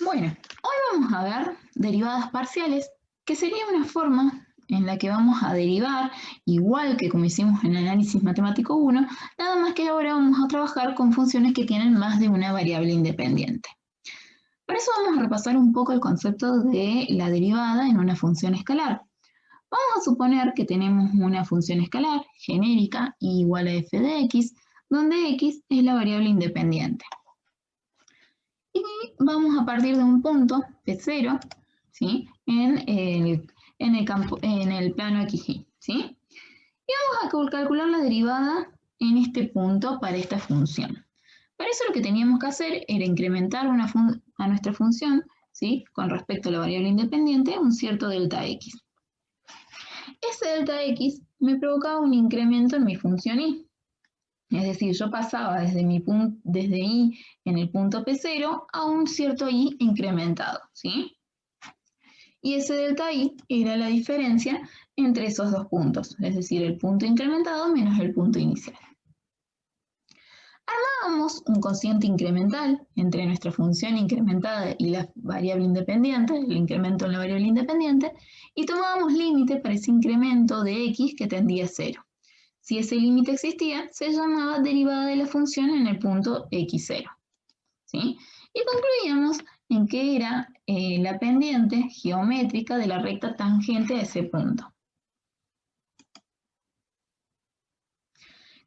Bueno, hoy vamos a ver derivadas parciales, que sería una forma en la que vamos a derivar, igual que como hicimos en el análisis matemático 1, nada más que ahora vamos a trabajar con funciones que tienen más de una variable independiente. Por eso vamos a repasar un poco el concepto de la derivada en una función escalar. Vamos a suponer que tenemos una función escalar genérica igual a f de x, donde x es la variable independiente. Y vamos a partir de un punto P0, ¿sí? en el plano XY, ¿sí? Y vamos a calcular la derivada en este punto para esta función. Para eso lo que teníamos que hacer era incrementar a nuestra función, ¿sí? Con respecto a la variable independiente, un cierto delta x. Ese delta x me provocaba un incremento en mi función y. Es decir, yo pasaba desde i en el punto P0 a un cierto i incrementado, ¿sí? Y ese delta i era la diferencia entre esos dos puntos, es decir, el punto incrementado menos el punto inicial. Armábamos un cociente incremental entre nuestra función incrementada y la variable independiente, el incremento en la variable independiente, y tomábamos límite para ese incremento de x que tendía a 0. Si ese límite existía, se llamaba derivada de la función en el punto x0. ¿Sí? Y concluíamos en que era la pendiente geométrica de la recta tangente a ese punto.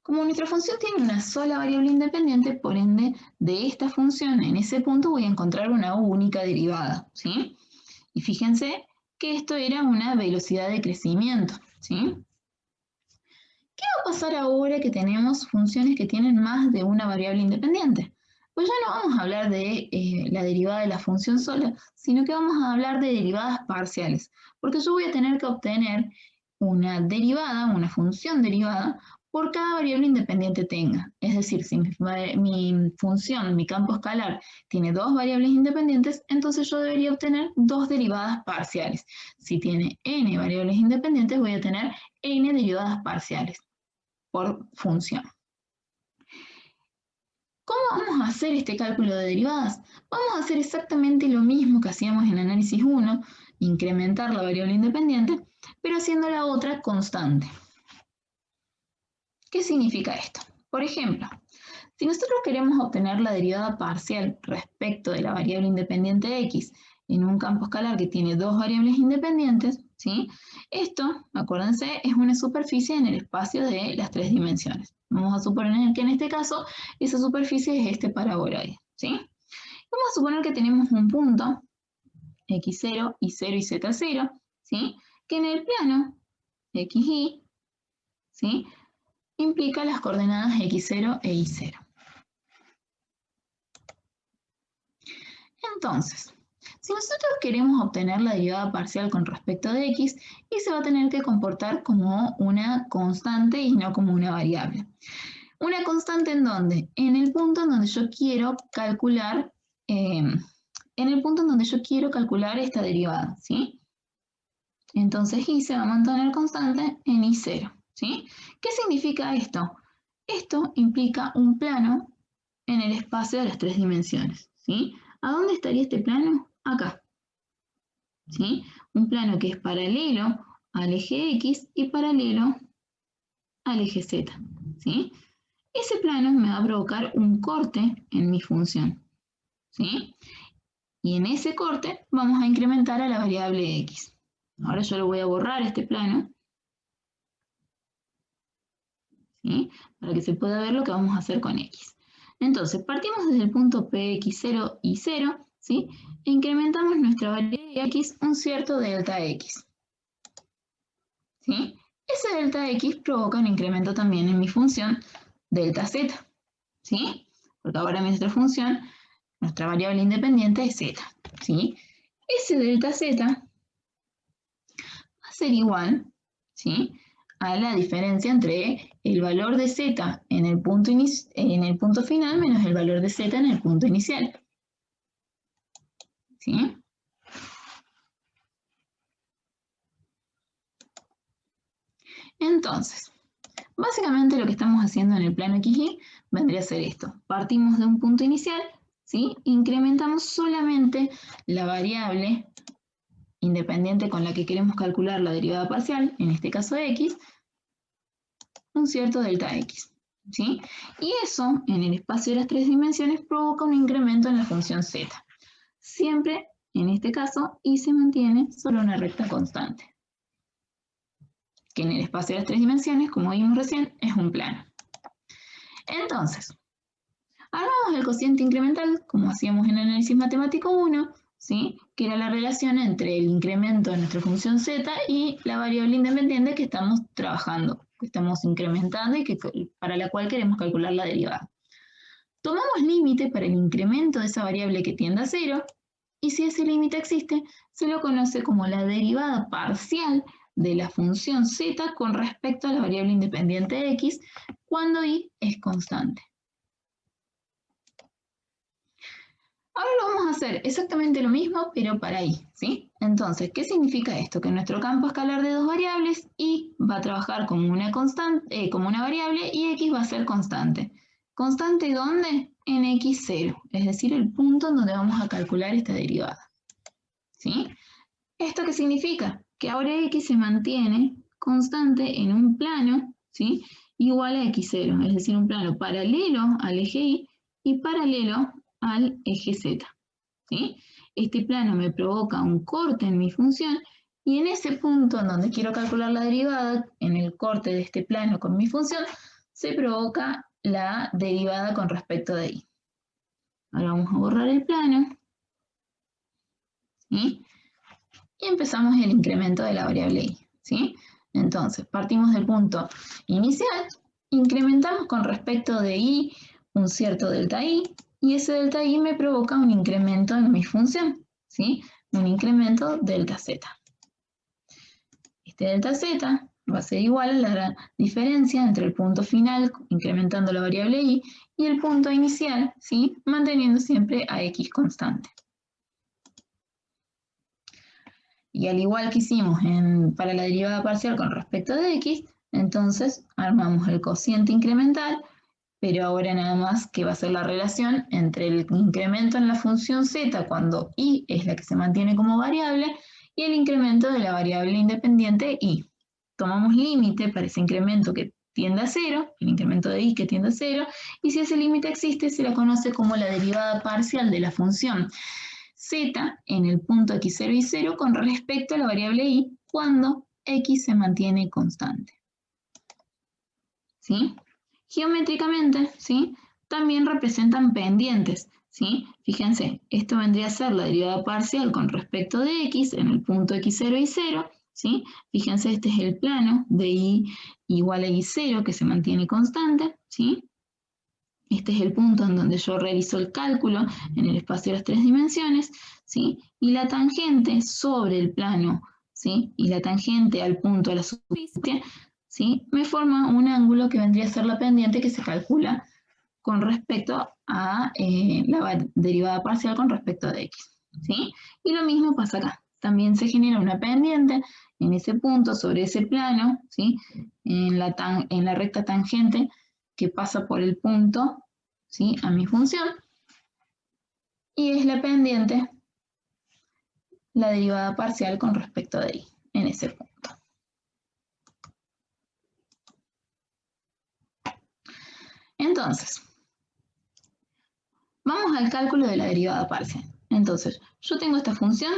Como nuestra función tiene una sola variable independiente, por ende, de esta función en ese punto voy a encontrar una única derivada. ¿Sí? Y fíjense que esto era una velocidad de crecimiento. ¿Sí? ¿Qué va a pasar ahora que tenemos funciones que tienen más de una variable independiente? Pues ya no vamos a hablar de la derivada de la función sola, sino que vamos a hablar de derivadas parciales, porque yo voy a tener que obtener una derivada, una función derivada, por cada variable independiente tenga. Es decir, si mi función, mi campo escalar, tiene dos variables independientes, entonces yo debería obtener dos derivadas parciales. Si tiene n variables independientes, voy a tener n derivadas parciales por función. ¿Cómo vamos a hacer este cálculo de derivadas? Vamos a hacer exactamente lo mismo que hacíamos en análisis 1, incrementar la variable independiente, pero haciendo la otra constante. ¿Qué significa esto? Por ejemplo, si nosotros queremos obtener la derivada parcial respecto de la variable independiente x en un campo escalar que tiene dos variables independientes, ¿sí? Esto, acuérdense, es una superficie en el espacio de las tres dimensiones. Vamos a suponer que en este caso esa superficie es este paraboloide, ¿sí? Vamos a suponer que tenemos un punto x0, y0 y z0, ¿sí? Que en el plano xy, ¿sí? Implica las coordenadas x0 e y0. Entonces, si nosotros queremos obtener la derivada parcial con respecto de x, y se va a tener que comportar como una constante y no como una variable. ¿Una constante en dónde? En el punto en donde yo quiero calcular, esta derivada, ¿sí? Entonces y se va a mantener constante en y0, ¿sí? ¿Qué significa esto? Esto implica un plano en el espacio de las tres dimensiones, ¿sí? ¿A dónde estaría este plano? Acá, ¿sí? Un plano que es paralelo al eje X y paralelo al eje Z, ¿sí? Ese plano me va a provocar un corte en mi función, ¿sí? Y en ese corte vamos a incrementar a la variable X. Ahora yo lo voy a borrar este plano, ¿sí? Para que se pueda ver lo que vamos a hacer con X. Entonces, partimos desde el punto Px0 y 0, ¿sí? E incrementamos nuestra variable X un cierto delta X, ¿sí? Ese delta X provoca un incremento también en mi función delta Z, ¿sí? Porque ahora nuestra función, nuestra variable independiente es Z, ¿sí? Ese delta Z va a ser igual, ¿sí? A la diferencia entre el valor de z en el punto final menos el valor de z en el punto inicial. ¿Sí? Entonces, básicamente lo que estamos haciendo en el plano XY vendría a ser esto. Partimos de un punto inicial, ¿sí? Incrementamos solamente la variable independiente con la que queremos calcular la derivada parcial, en este caso x, un cierto delta x, ¿sí? Y eso, en el espacio de las tres dimensiones, provoca un incremento en la función z. Siempre, en este caso, y se mantiene solo una recta constante, que en el espacio de las tres dimensiones, como vimos recién, es un plano. Entonces, armamos el cociente incremental, como hacíamos en el análisis matemático 1, ¿sí? Que era la relación entre el incremento de nuestra función z y la variable independiente que estamos trabajando, que estamos incrementando y para la cual queremos calcular la derivada. Tomamos límite para el incremento de esa variable que tiende a 0, y si ese límite existe, se lo conoce como la derivada parcial de la función z con respecto a la variable independiente x, cuando y es constante. Ahora lo vamos a hacer exactamente lo mismo, pero para y, ¿sí? Entonces, ¿qué significa esto? Que nuestro campo escalar de dos variables, y va a trabajar como una constante, como una variable, y x va a ser constante. ¿Constante dónde? En x0, es decir, el punto en donde vamos a calcular esta derivada, ¿sí? ¿Esto qué significa? Que ahora x se mantiene constante en un plano, ¿sí? Igual a x0, es decir, un plano paralelo al eje y paralelo al eje z, ¿sí? Este plano me provoca un corte en mi función, y en ese punto en donde quiero calcular la derivada, en el corte de este plano con mi función, se provoca la derivada con respecto de y. Ahora vamos a borrar el plano, ¿sí? Y empezamos el incremento de la variable y, ¿sí? Entonces, partimos del punto inicial, incrementamos con respecto de y un cierto delta y ese delta y me provoca un incremento en mi función, ¿sí? Un incremento delta z. Este delta z va a ser igual a la diferencia entre el punto final, incrementando la variable y el punto inicial, ¿sí? Manteniendo siempre a x constante. Y al igual que hicimos para la derivada parcial con respecto de x, entonces armamos el cociente incremental, pero ahora nada más que va a ser la relación entre el incremento en la función z cuando y es la que se mantiene como variable, y el incremento de la variable independiente y. Tomamos límite para ese incremento que tiende a 0, el incremento de y que tiende a 0, y si ese límite existe se la conoce como la derivada parcial de la función z en el punto x0 y 0 con respecto a la variable y cuando x se mantiene constante, ¿sí? Geométricamente, ¿sí? También representan pendientes, ¿sí? Fíjense, esto vendría a ser la derivada parcial con respecto de x en el punto x0 y 0, ¿sí? Fíjense, este es el plano de y igual a y0 que se mantiene constante, ¿sí? Este es el punto en donde yo realizo el cálculo en el espacio de las tres dimensiones, ¿sí? Y la tangente sobre el plano, ¿sí? Y la tangente al punto de la superficie, ¿sí? Me forma un ángulo que vendría a ser la pendiente que se calcula con respecto a la derivada parcial con respecto de x, ¿sí? Y lo mismo pasa acá. También se genera una pendiente en ese punto sobre ese plano, ¿sí? En la recta tangente que pasa por el punto, ¿sí? A mi función, y es la pendiente, la derivada parcial con respecto de y, en ese punto. Entonces, vamos al cálculo de la derivada parcial. Entonces, yo tengo esta función,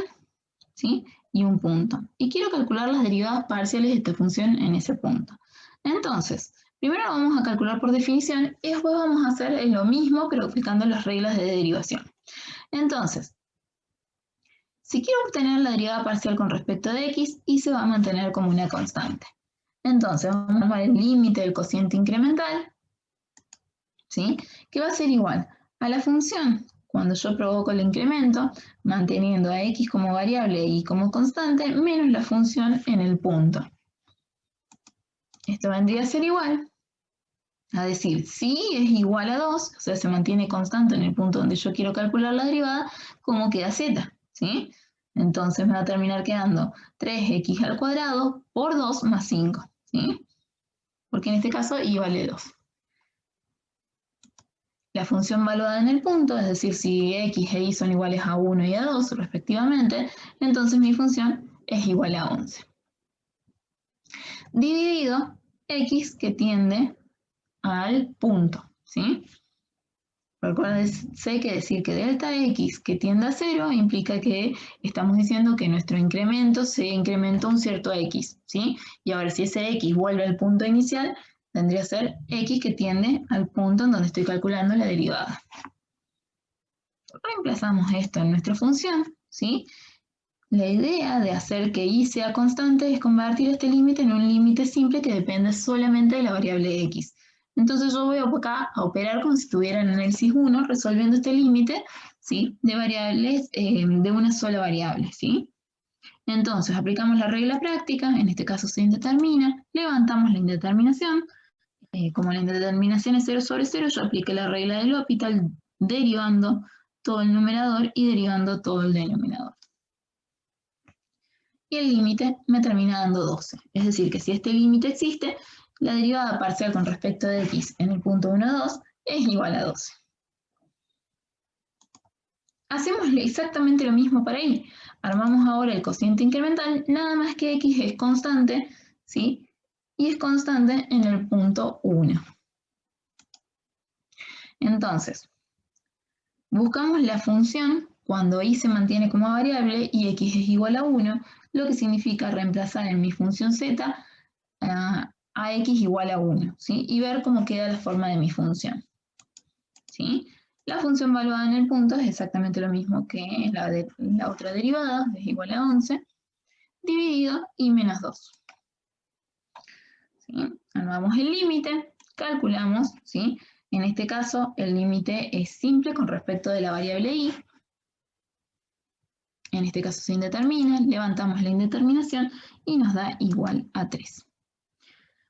¿sí? Y un punto, y quiero calcular las derivadas parciales de esta función en ese punto. Entonces, primero vamos a calcular por definición y después vamos a hacer lo mismo pero aplicando las reglas de derivación. Entonces, si quiero obtener la derivada parcial con respecto de x, y se va a mantener como una constante. Entonces, vamos a tomar el límite del cociente incremental, ¿sí? Que va a ser igual a la función cuando yo provoco el incremento, manteniendo a x como variable y como constante, menos la función en el punto. Esto vendría a ser igual a decir, si es igual a 2, o sea, se mantiene constante en el punto donde yo quiero calcular la derivada, ¿cómo queda z? ¿Sí? Entonces me va a terminar quedando 3x al cuadrado por 2 más 5, ¿sí? Porque en este caso y vale 2. la función valuada en el punto, es decir, si x e y son iguales a 1 y a 2 respectivamente, entonces mi función es igual a 11. Dividido x que tiende al punto, ¿sí? Recuérdense que decir que delta x que tiende a 0 implica que estamos diciendo que nuestro incremento se incrementó un cierto x, ¿sí? Y ahora si ese x vuelve al punto inicial, tendría que ser x que tiende al punto en donde estoy calculando la derivada. Reemplazamos esto en nuestra función, ¿sí? La idea de hacer que y sea constante es convertir este límite en un límite simple que depende solamente de la variable x. Entonces yo voy acá a operar como si estuviera en análisis 1 resolviendo este límite, ¿sí? De variables de una sola variable, ¿sí? Entonces aplicamos la regla práctica, en este caso se indetermina, levantamos la indeterminación. Como la indeterminación es 0 sobre 0, yo apliqué la regla del L'Hopital derivando todo el numerador y derivando todo el denominador. Y el límite me termina dando 12. Es decir, que si este límite existe, la derivada parcial con respecto de x en el punto 1, 2 es igual a 12. Hacemos exactamente lo mismo para y. Armamos ahora el cociente incremental, nada más que x es constante, ¿sí? Y es constante en el punto 1. Entonces, buscamos la función cuando y se mantiene como variable y x es igual a 1, lo que significa reemplazar en mi función z a x igual a 1, ¿sí? Y ver cómo queda la forma de mi función, ¿sí? La función valuada en el punto es exactamente lo mismo que la otra derivada, es igual a 11, dividido y menos 2. ¿Sí? Anulamos el límite, calculamos, ¿sí? En este caso, el límite es simple con respecto de la variable y. En este caso se indetermina, levantamos la indeterminación y nos da igual a 3.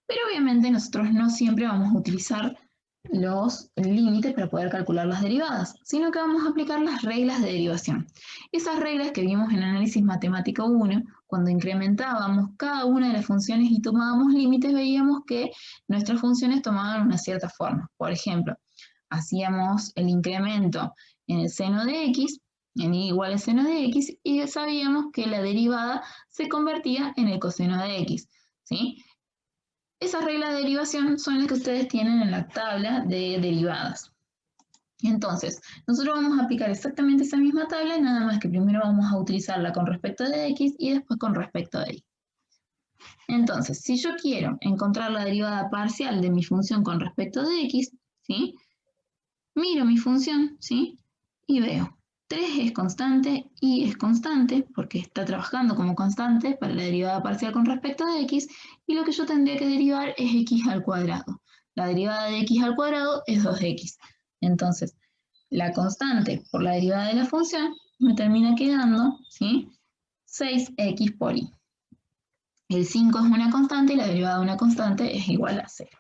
Pero obviamente nosotros no siempre vamos a utilizar los límites para poder calcular las derivadas, sino que vamos a aplicar las reglas de derivación. Esas reglas que vimos en análisis matemático 1, cuando incrementábamos cada una de las funciones y tomábamos límites, veíamos que nuestras funciones tomaban una cierta forma. Por ejemplo, hacíamos el incremento en el seno de x, en y igual al seno de x, y sabíamos que la derivada se convertía en el coseno de x, ¿sí? Esas reglas de derivación son las que ustedes tienen en la tabla de derivadas. Entonces, nosotros vamos a aplicar exactamente esa misma tabla, nada más que primero vamos a utilizarla con respecto de x y después con respecto de y. Entonces, si yo quiero encontrar la derivada parcial de mi función con respecto de x, ¿sí? Miro mi función, ¿sí? Y veo 3 es constante, y es constante, porque está trabajando como constante para la derivada parcial con respecto de x, y lo que yo tendría que derivar es x al cuadrado. La derivada de x al cuadrado es 2x. Entonces, la constante por la derivada de la función me termina quedando, ¿sí? 6x por y. El 5 es una constante y la derivada de una constante es igual a 0.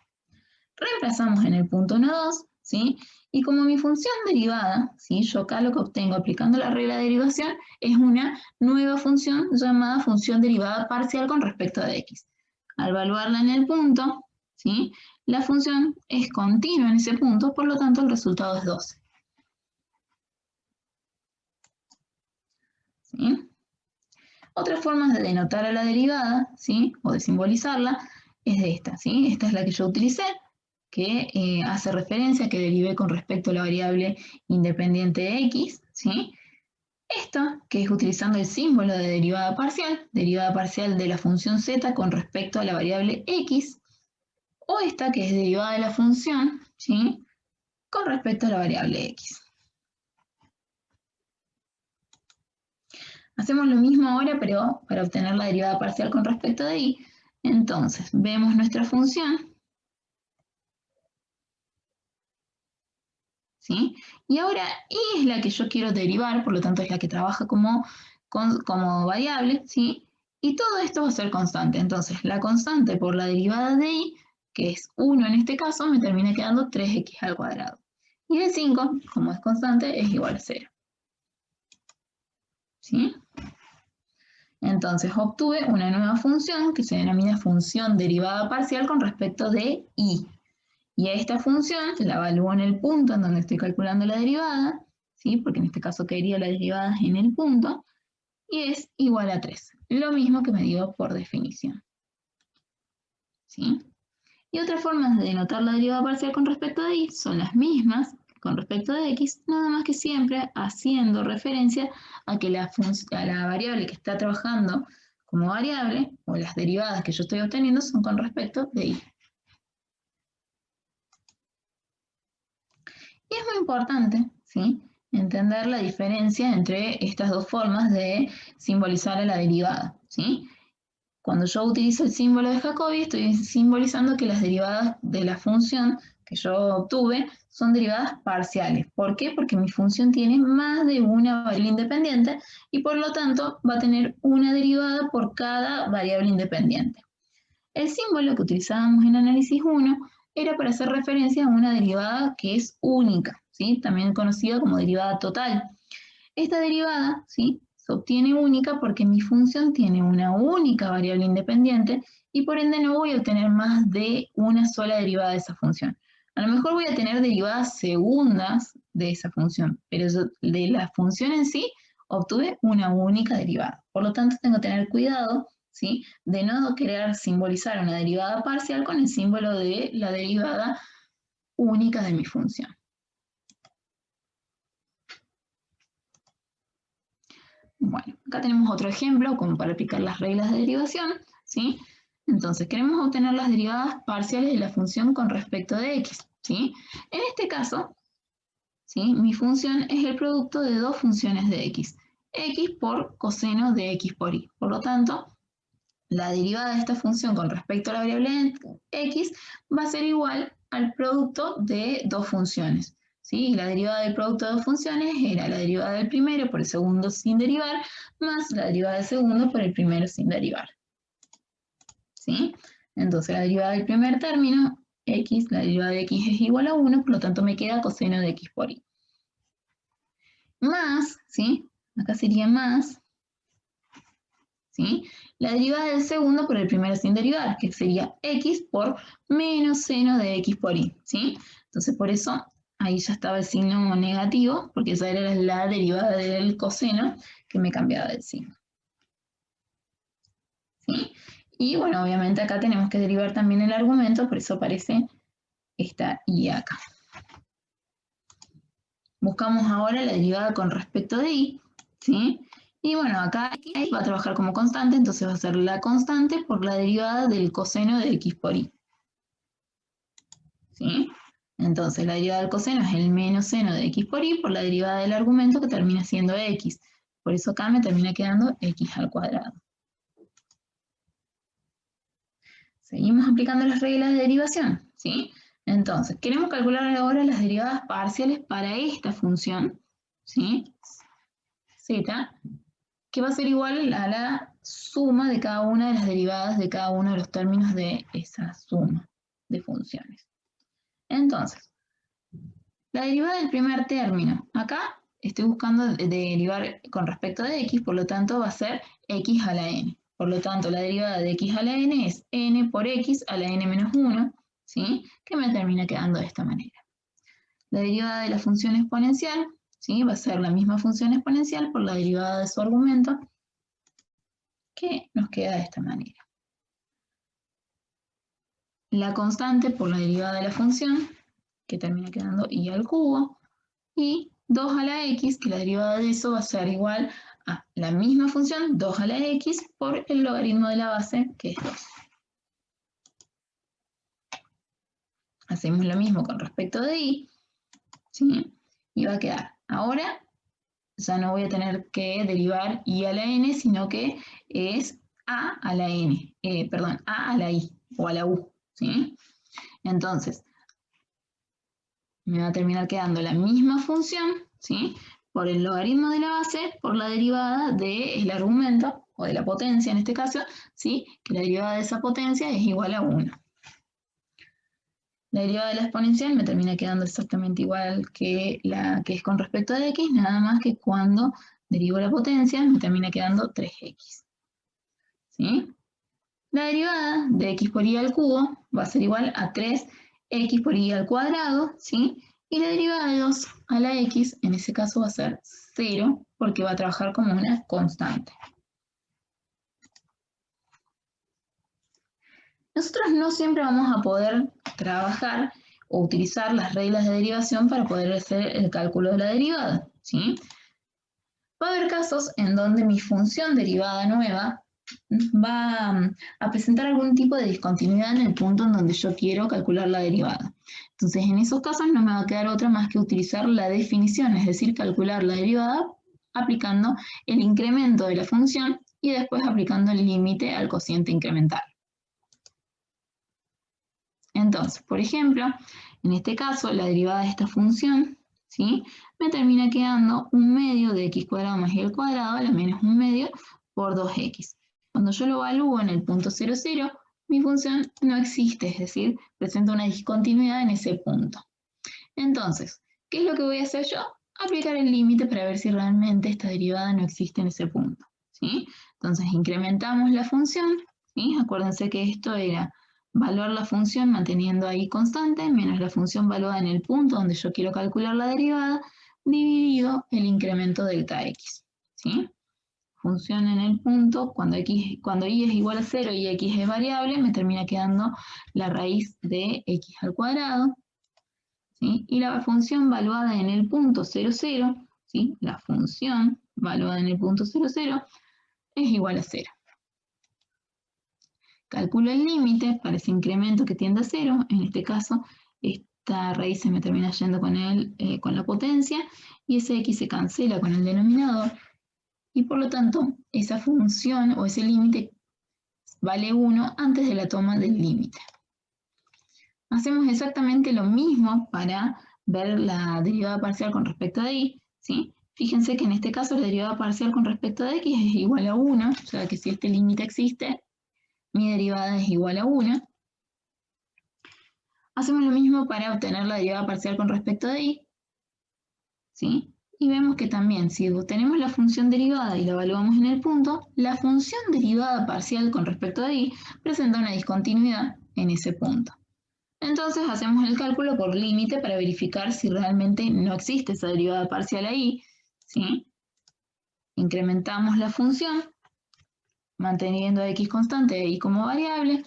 Reemplazamos en el punto 1, 2, ¿sí? Y como mi función derivada, ¿sí? Yo acá lo que obtengo aplicando la regla de derivación es una nueva función llamada función derivada parcial con respecto de x. Al evaluarla en el punto, ¿sí? La función es continua en ese punto, por lo tanto el resultado es 12. ¿Sí? Otras formas de denotar a la derivada, ¿sí? O de simbolizarla, es de esta, ¿sí? Esta es la que yo utilicé, que hace referencia a que derivé con respecto a la variable independiente de x, ¿sí? Esto, que es utilizando el símbolo de derivada parcial de la función z con respecto a la variable x, o esta, que es derivada de la función, ¿sí? Con respecto a la variable x. Hacemos lo mismo ahora, pero para obtener la derivada parcial con respecto de y. Entonces, vemos nuestra función, ¿sí? Y ahora y es la que yo quiero derivar, por lo tanto es la que trabaja como variable, ¿sí? Y todo esto va a ser constante. Entonces, la constante por la derivada de y, que es 1 en este caso, me termina quedando 3x al cuadrado. Y el 5, como es constante, es igual a 0. ¿Sí? Entonces obtuve una nueva función que se denomina función derivada parcial con respecto de y. Y a esta función la evalúo en el punto en donde estoy calculando la derivada, ¿sí? Porque en este caso quedaría la derivada en el punto, y es igual a 3. Lo mismo que me dio por definición. ¿Sí? Y otras formas de denotar la derivada parcial con respecto a y son las mismas con respecto de x, nada más que siempre haciendo referencia a que a la variable que está trabajando como variable, o las derivadas que yo estoy obteniendo, son con respecto de y. Y es muy importante, ¿sí?, entender la diferencia entre estas dos formas de simbolizar a la derivada, ¿sí? Cuando yo utilizo el símbolo de Jacobi, estoy simbolizando que las derivadas de la función que yo obtuve son derivadas parciales. ¿Por qué? Porque mi función tiene más de una variable independiente y por lo tanto va a tener una derivada por cada variable independiente. El símbolo que utilizábamos en análisis 1 era para hacer referencia a una derivada que es única, ¿sí?, también conocida como derivada total. Esta derivada, ¿sí?, se obtiene única porque mi función tiene una única variable independiente y por ende no voy a obtener más de una sola derivada de esa función. A lo mejor voy a tener derivadas segundas de esa función, pero de la función en sí obtuve una única derivada. Por lo tanto, tengo que tener cuidado, ¿sí?, de no querer simbolizar una derivada parcial con el símbolo de la derivada única de mi función. Bueno, acá tenemos otro ejemplo como para aplicar las reglas de derivación, ¿sí? Entonces, queremos obtener las derivadas parciales de la función con respecto de x, ¿sí? En este caso, ¿sí?, mi función es el producto de dos funciones de x por coseno de x por y. Por lo tanto, la derivada de esta función con respecto a la variable x va a ser igual al producto de dos funciones. ¿Sí? La derivada del producto de dos funciones era la derivada del primero por el segundo sin derivar, más la derivada del segundo por el primero sin derivar. ¿Sí? Entonces la derivada del primer término, x, la derivada de x es igual a 1, por lo tanto me queda coseno de x por y. Más, ¿sí?, acá sería más, ¿sí?, la derivada del segundo por el primero sin derivar, que sería x por menos seno de x por y, ¿sí? Entonces, por eso, ahí ya estaba el signo negativo, porque esa era la derivada del coseno que me cambiaba del signo. ¿Sí? Y bueno, obviamente acá tenemos que derivar también el argumento, por eso aparece esta y acá. Buscamos ahora la derivada con respecto de y, ¿sí? Y bueno, acá x va a trabajar como constante, entonces va a ser la constante por la derivada del coseno de x por y. ¿Sí? Entonces la derivada del coseno es el menos seno de x por y por la derivada del argumento que termina siendo x. Por eso acá me termina quedando x al cuadrado. Seguimos aplicando las reglas de derivación, ¿sí? Entonces, queremos calcular ahora las derivadas parciales para esta función, ¿sí?, z, que va a ser igual a la suma de cada una de las derivadas de cada uno de los términos de esa suma de funciones. Entonces, la derivada del primer término, acá estoy buscando derivar con respecto de x, por lo tanto va a ser x a la n. Por lo tanto, la derivada de x a la n es n por x a la n menos 1, ¿sí?, que me termina quedando de esta manera. La derivada de la función exponencial, ¿sí?, va a ser la misma función exponencial por la derivada de su argumento, que nos queda de esta manera. La constante por la derivada de la función, que termina quedando y al cubo, y 2 a la x, que la derivada de eso va a ser igual a la misma función, 2 a la x, por el logaritmo de la base, que es 2. Hacemos lo mismo con respecto de y, ¿sí?, y va a quedar. Ahora ya no voy a tener que derivar y a la n, sino que es a la n, a la i, o a la u, ¿sí? Entonces, me va a terminar quedando la misma función, ¿sí?, por el logaritmo de la base, por la derivada del argumento, o de la potencia en este caso, ¿sí?, que la derivada de esa potencia es igual a 1. La derivada de la exponencial me termina quedando exactamente igual que la que es con respecto a x, nada más que cuando derivo la potencia me termina quedando 3x. ¿Sí? La derivada de x por y al cubo va a ser igual a 3 x por y al cuadrado, ¿sí? Y la derivada de 2 a la x, en ese caso va a ser 0, porque va a trabajar como una constante. Nosotros no siempre vamos a poder trabajar o utilizar las reglas de derivación para poder hacer el cálculo de la derivada, ¿sí? Va a haber casos en donde mi función derivada nueva va a presentar algún tipo de discontinuidad en el punto en donde yo quiero calcular la derivada. Entonces, en esos casos no me va a quedar otra más que utilizar la definición, es decir, calcular la derivada aplicando el incremento de la función y después aplicando el límite al cociente incremental. Entonces, por ejemplo, en este caso, la derivada de esta función, ¿sí? Me termina quedando 1/2 de x cuadrado más y al cuadrado a la menos 1/2 por 2x. Cuando yo lo evalúo en el punto 0, 0, mi función no existe, es decir, presenta una discontinuidad en ese punto. Entonces, ¿qué es lo que voy a hacer yo? Aplicar el límite para ver si realmente esta derivada no existe en ese punto, ¿sí? Entonces, incrementamos la función, ¿sí? Acuérdense que esto era evaluar la función manteniendo ahí constante, menos la función valuada en el punto donde yo quiero calcular la derivada, dividido el incremento del kx, ¿sí? Función en el punto, cuando y es igual a 0 y x es variable, me termina quedando la raíz de x al cuadrado, ¿sí? Y la función valuada en el punto 0, 0, ¿sí? La función valuada en el punto 0, 0 es igual a 0. Calculo el límite para ese incremento que tiende a 0. En este caso, esta raíz se me termina yendo con la potencia y ese x se cancela con el denominador. Y por lo tanto, esa función o ese límite vale 1 antes de la toma del límite. Hacemos exactamente lo mismo para ver la derivada parcial con respecto a y, ¿sí? Fíjense que en este caso la derivada parcial con respecto a x es igual a 1, o sea que si este límite existe, mi derivada es igual a 1. Hacemos lo mismo para obtener la derivada parcial con respecto a y, ¿sí? Y vemos que también, si obtenemos la función derivada y la evaluamos en el punto, la función derivada parcial con respecto a y presenta una discontinuidad en ese punto. Entonces hacemos el cálculo por límite para verificar si realmente no existe esa derivada parcial ahí, ¿sí? Incrementamos la función, manteniendo a x constante y como variable,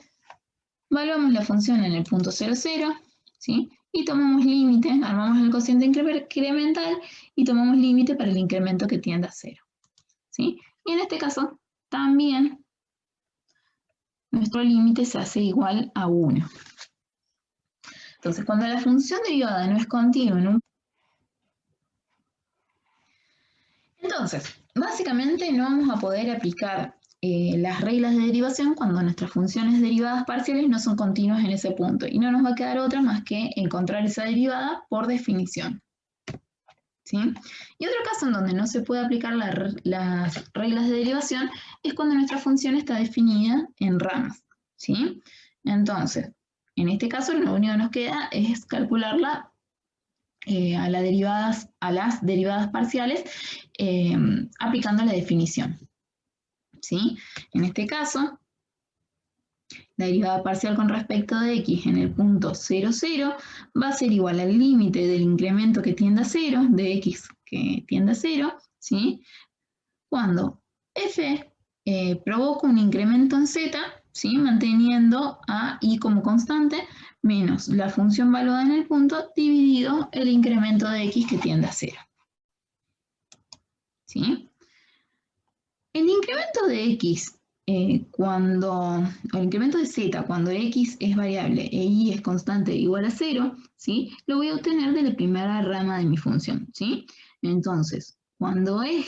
evaluamos la función en el punto 0, 0, ¿sí? Y tomamos límite, armamos el cociente incremental y tomamos límite para el incremento que tiende a 0, ¿sí? Y en este caso también nuestro límite se hace igual a 1. Entonces, cuando la función derivada no es continua en un... Entonces, básicamente no vamos a poder aplicar las reglas de derivación cuando nuestras funciones derivadas parciales no son continuas en ese punto. Y no nos va a quedar otra más que encontrar esa derivada por definición, ¿sí? Y otro caso en donde no se puede aplicar las reglas de derivación es cuando nuestra función está definida en ramas, ¿sí? Entonces, en este caso lo único que nos queda es calcularla a las derivadas parciales aplicando la definición, ¿sí? En este caso, la derivada parcial con respecto de x en el punto 0, 0 va a ser igual al límite del incremento que tiende a 0, de x que tiende a 0, ¿sí? Cuando f provoca un incremento en z, ¿sí? Manteniendo a y como constante, menos la función valuada en el punto, dividido el incremento de x que tiende a 0. ¿Sí? El incremento de x o el incremento de z cuando x es variable e y es constante igual a 0, ¿sí? Lo voy a obtener de la primera rama de mi función, ¿sí? Entonces, cuando y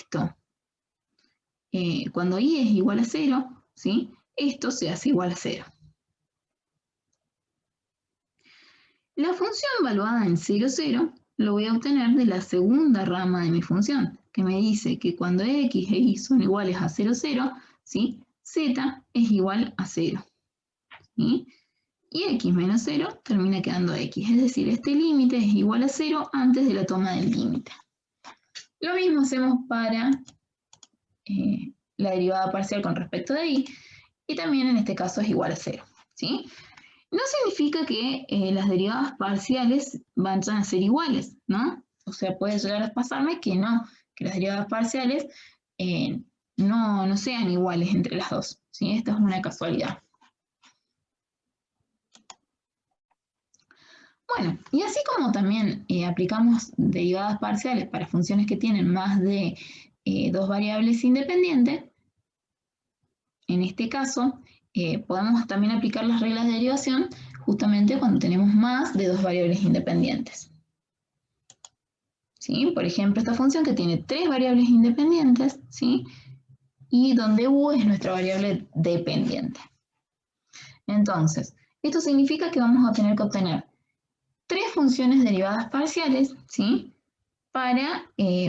es igual a 0, ¿sí? Esto se hace igual a 0. La función evaluada en 0, 0 lo voy a obtener de la segunda rama de mi función, que me dice que cuando x e y son iguales a 0, 0, ¿sí? Z es igual a 0. ¿Sí? Y x menos 0 termina quedando x, es decir, este límite es igual a 0 antes de la toma del límite. Lo mismo hacemos para la derivada parcial con respecto de y también en este caso es igual a 0. ¿Sí? no significa que las derivadas parciales van a ser iguales, ¿no? O sea, puede llegar a pasarme que no, que las derivadas parciales no sean iguales entre las dos, ¿sí? Esto es una casualidad. Bueno, y así como también aplicamos derivadas parciales para funciones que tienen más de dos variables independientes, en este caso podemos también aplicar las reglas de derivación justamente cuando tenemos más de dos variables independientes. ¿Sí? Por ejemplo, esta función que tiene tres variables independientes, ¿sí? Y donde u es nuestra variable dependiente. Entonces, esto significa que vamos a tener que obtener tres funciones derivadas parciales, ¿sí?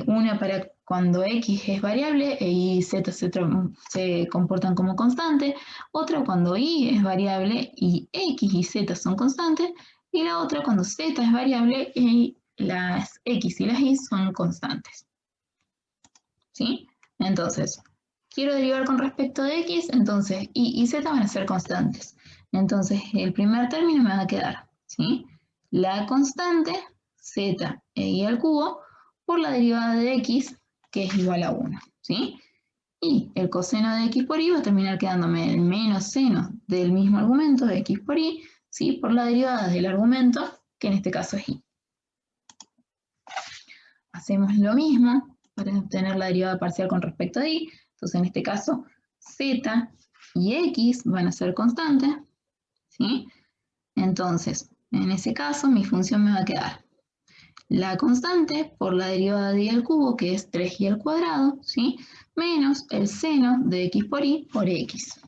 Una para cuando x es variable y z se comportan como constante, otra cuando y es variable y x y z son constantes, y la otra cuando z es variable y las x y las y son constantes. ¿Sí? Entonces, quiero derivar con respecto de x, entonces y z van a ser constantes. Entonces, el primer término me va a quedar, ¿sí? La constante z e y al cubo por la derivada de x, que es igual a 1, ¿sí? Y el coseno de x por y va a terminar quedándome el menos seno del mismo argumento de x por y, ¿sí? Por la derivada del argumento, que en este caso es y. Hacemos lo mismo para obtener la derivada parcial con respecto a y. Entonces, en este caso, z y x van a ser constantes, ¿sí? Entonces, en ese caso, mi función me va a quedar la constante por la derivada de y al cubo, que es 3y al cuadrado, ¿sí? Menos el seno de x por y por x.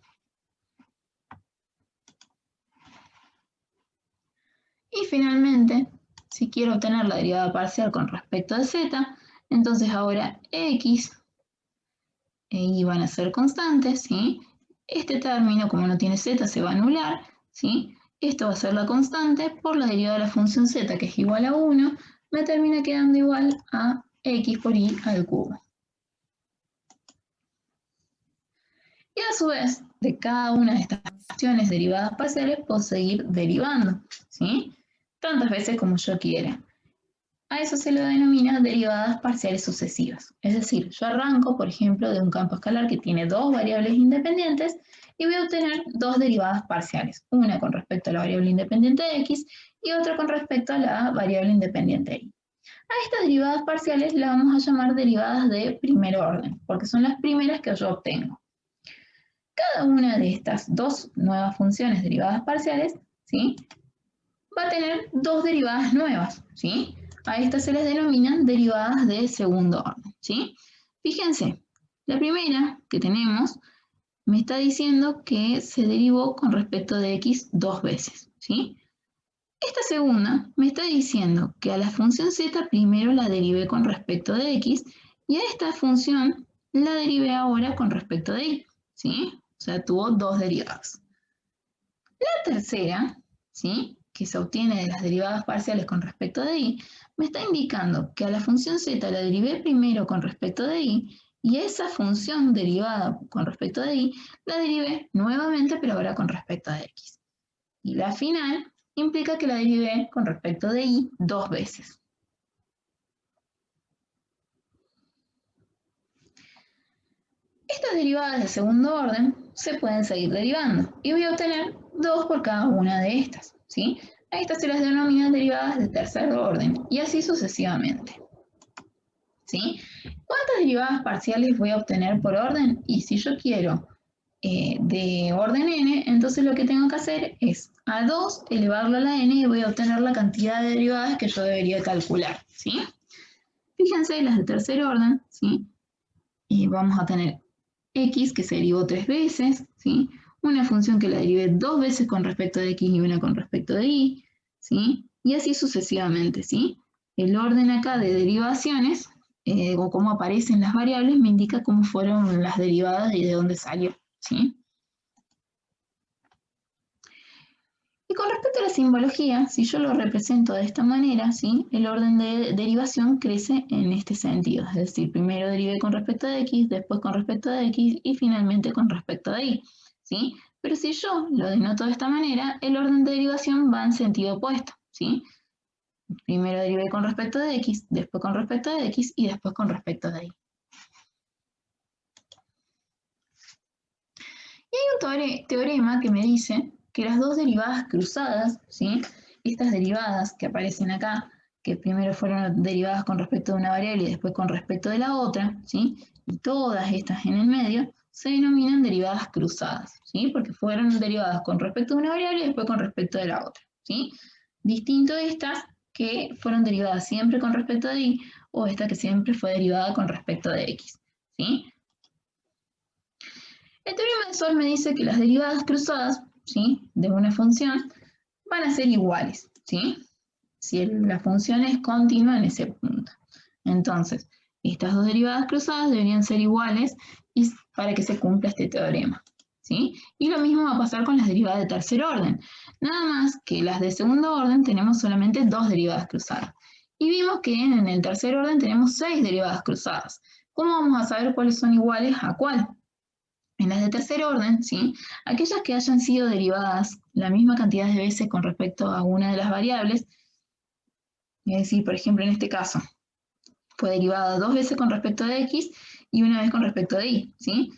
Y finalmente, si quiero obtener la derivada parcial con respecto de z, entonces ahora x e y van a ser constantes, ¿sí? Este término, como no tiene z, se va a anular, ¿sí? Esto va a ser la constante por la derivada de la función z, que es igual a 1, me termina quedando igual a x por y al cubo. Y a su vez, de cada una de estas funciones derivadas parciales puedo seguir derivando, ¿sí? Tantas veces como yo quiera. A eso se le denomina derivadas parciales sucesivas. Es decir, yo arranco, por ejemplo, de un campo escalar que tiene dos variables independientes y voy a obtener dos derivadas parciales. Una con respecto a la variable independiente de x y otra con respecto a la variable independiente de y. A estas derivadas parciales las vamos a llamar derivadas de primer orden, porque son las primeras que yo obtengo. Cada una de estas dos nuevas funciones derivadas parciales, ¿sí? Va a tener dos derivadas nuevas, ¿sí? A estas se les denominan derivadas de segundo orden, ¿sí? Fíjense, la primera que tenemos me está diciendo que se derivó con respecto de x dos veces, ¿sí? Esta segunda me está diciendo que a la función z primero la derivé con respecto de x y a esta función la derivé ahora con respecto de y, ¿sí? O sea, tuvo dos derivadas. La tercera, ¿sí? Que se obtiene de las derivadas parciales con respecto de y, me está indicando que a la función z la derivé primero con respecto de y a esa función derivada con respecto de y la derivé nuevamente pero ahora con respecto de x. Y la final implica que la derivé con respecto de y dos veces. Estas derivadas de segundo orden se pueden seguir derivando y voy a obtener dos por cada una de estas, ¿sí? A estas se las denomina derivadas de tercer orden y así sucesivamente, ¿sí? ¿Cuántas derivadas parciales voy a obtener por orden? Y si yo quiero de orden n, entonces lo que tengo que hacer es a 2 elevarlo a la n y voy a obtener la cantidad de derivadas que yo debería calcular, ¿sí? Fíjense, las de tercer orden, ¿sí? Y vamos a tener x que se derivó tres veces, ¿sí? Una función que la derivé dos veces con respecto de x y una con respecto de y, ¿sí? Y así sucesivamente, ¿sí? El orden acá de derivaciones, o cómo aparecen las variables, me indica cómo fueron las derivadas y de dónde salió, ¿sí? Y con respecto a la simbología, si yo lo represento de esta manera, ¿sí? El orden de derivación crece en este sentido. Es decir, primero derivé con respecto de x, después con respecto de x y finalmente con respecto de y, ¿sí? Pero si yo lo denoto de esta manera, el orden de derivación va en sentido opuesto, ¿sí? Primero derivé con respecto de x, después con respecto de x y después con respecto de y. Y hay un teorema que me dice que las dos derivadas cruzadas, ¿sí? Estas derivadas que aparecen acá, que primero fueron derivadas con respecto de una variable y después con respecto de la otra, ¿sí? Y todas estas en el medio, se denominan derivadas cruzadas, ¿sí? Porque fueron derivadas con respecto de una variable y después con respecto de la otra, ¿sí? Distinto de estas que fueron derivadas siempre con respecto de y, o esta que siempre fue derivada con respecto de x, ¿sí? El teorema de Sol me dice que las derivadas cruzadas, ¿sí?, de una función van a ser iguales, ¿sí? Si la función es continua en ese punto. Entonces, estas dos derivadas cruzadas deberían ser iguales para que se cumpla este teorema, ¿sí? Y lo mismo va a pasar con las derivadas de tercer orden. Nada más que las de segundo orden tenemos solamente dos derivadas cruzadas. Y vimos que en el tercer orden tenemos 6 derivadas cruzadas. ¿Cómo vamos a saber cuáles son iguales a cuál? En las de tercer orden, ¿sí?, aquellas que hayan sido derivadas la misma cantidad de veces con respecto a una de las variables, es decir, por ejemplo, en este caso, fue derivada 2 veces con respecto de x y una vez con respecto de y, ¿sí?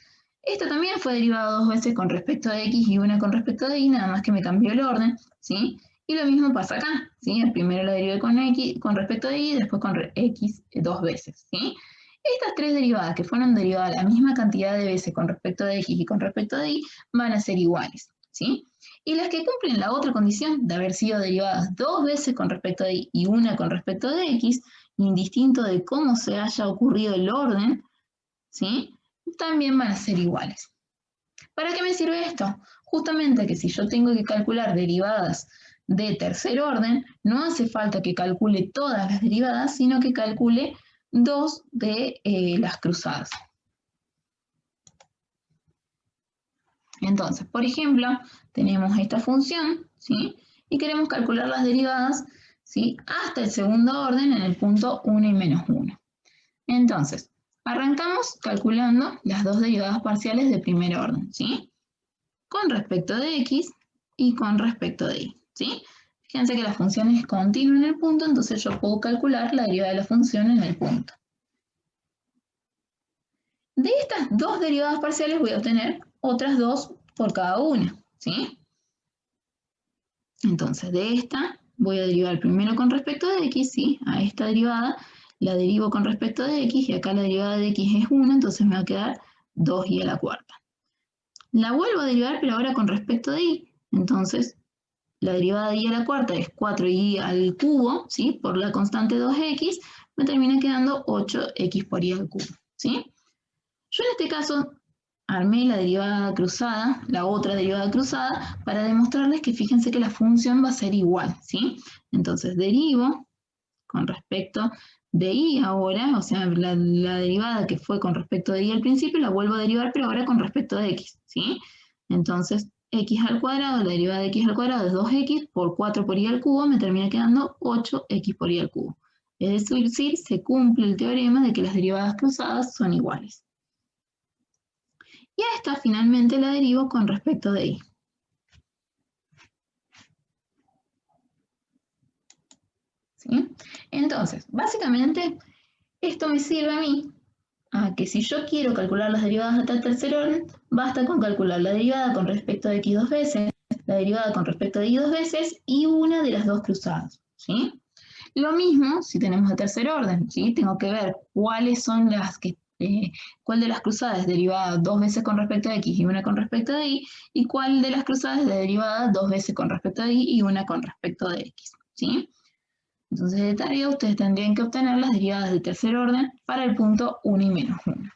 Esta también fue derivada 2 veces con respecto de x y una con respecto de y, nada más que me cambió el orden, ¿sí? Y lo mismo pasa acá, ¿sí? Primero la derivé con x, con respecto de y, después con x 2 veces, ¿sí? Estas tres derivadas que fueron derivadas la misma cantidad de veces con respecto de x y con respecto de y van a ser iguales, ¿sí? Y las que cumplen la otra condición de haber sido derivadas 2 veces con respecto de y una con respecto de x, indistinto de cómo se haya ocurrido el orden, ¿sí?, también van a ser iguales. ¿Para qué me sirve esto? Justamente que si yo tengo que calcular derivadas de tercer orden, no hace falta que calcule todas las derivadas, sino que calcule 2 de las cruzadas. Entonces, por ejemplo, tenemos esta función, ¿sí?, y queremos calcular las derivadas, ¿sí?, hasta el segundo orden en el punto 1 y menos 1. Entonces, arrancamos calculando las dos derivadas parciales de primer orden, ¿sí?, con respecto de x y con respecto de y, ¿sí? Fíjense que la función es continua en el punto, entonces yo puedo calcular la derivada de la función en el punto. De estas dos derivadas parciales voy a obtener otras dos por cada una, ¿sí? Entonces, de esta voy a derivar primero con respecto de x, ¿sí? A esta derivada la derivo con respecto de x y acá la derivada de x es 1, entonces me va a quedar 2y a la cuarta. La vuelvo a derivar, pero ahora con respecto de y. Entonces, la derivada de y a la cuarta es 4y al cubo, ¿sí?, por la constante 2x, me termina quedando 8x por y al cubo, ¿sí? Yo en este caso armé la derivada cruzada, la otra derivada cruzada, para demostrarles que fíjense que la función va a ser igual, ¿sí? Entonces derivo con respecto de y ahora, o sea, la derivada que fue con respecto de y al principio, la vuelvo a derivar, pero ahora con respecto de x, ¿sí? Entonces, x al cuadrado, la derivada de x al cuadrado es 2x por 4 por y al cubo, me termina quedando 8x por y al cubo. Es decir, se cumple el teorema de que las derivadas cruzadas son iguales. Y a esta finalmente la derivo con respecto de y. ¿Sí? Entonces, básicamente, esto me sirve a mí a que si yo quiero calcular las derivadas hasta el tercer orden, basta con calcular la derivada con respecto de x 2 veces, la derivada con respecto de y 2 veces y una de las dos cruzadas, ¿sí? Lo mismo si tenemos el tercer orden, ¿sí? Tengo que ver cuáles son las que, cuál de las cruzadas es derivada 2 veces con respecto a x y una con respecto de y cuál de las cruzadas es derivada 2 veces con respecto a y una con respecto de x, ¿sí? Entonces, de tarea, ustedes tendrían que obtener las derivadas de tercer orden para el punto 1 y menos 1.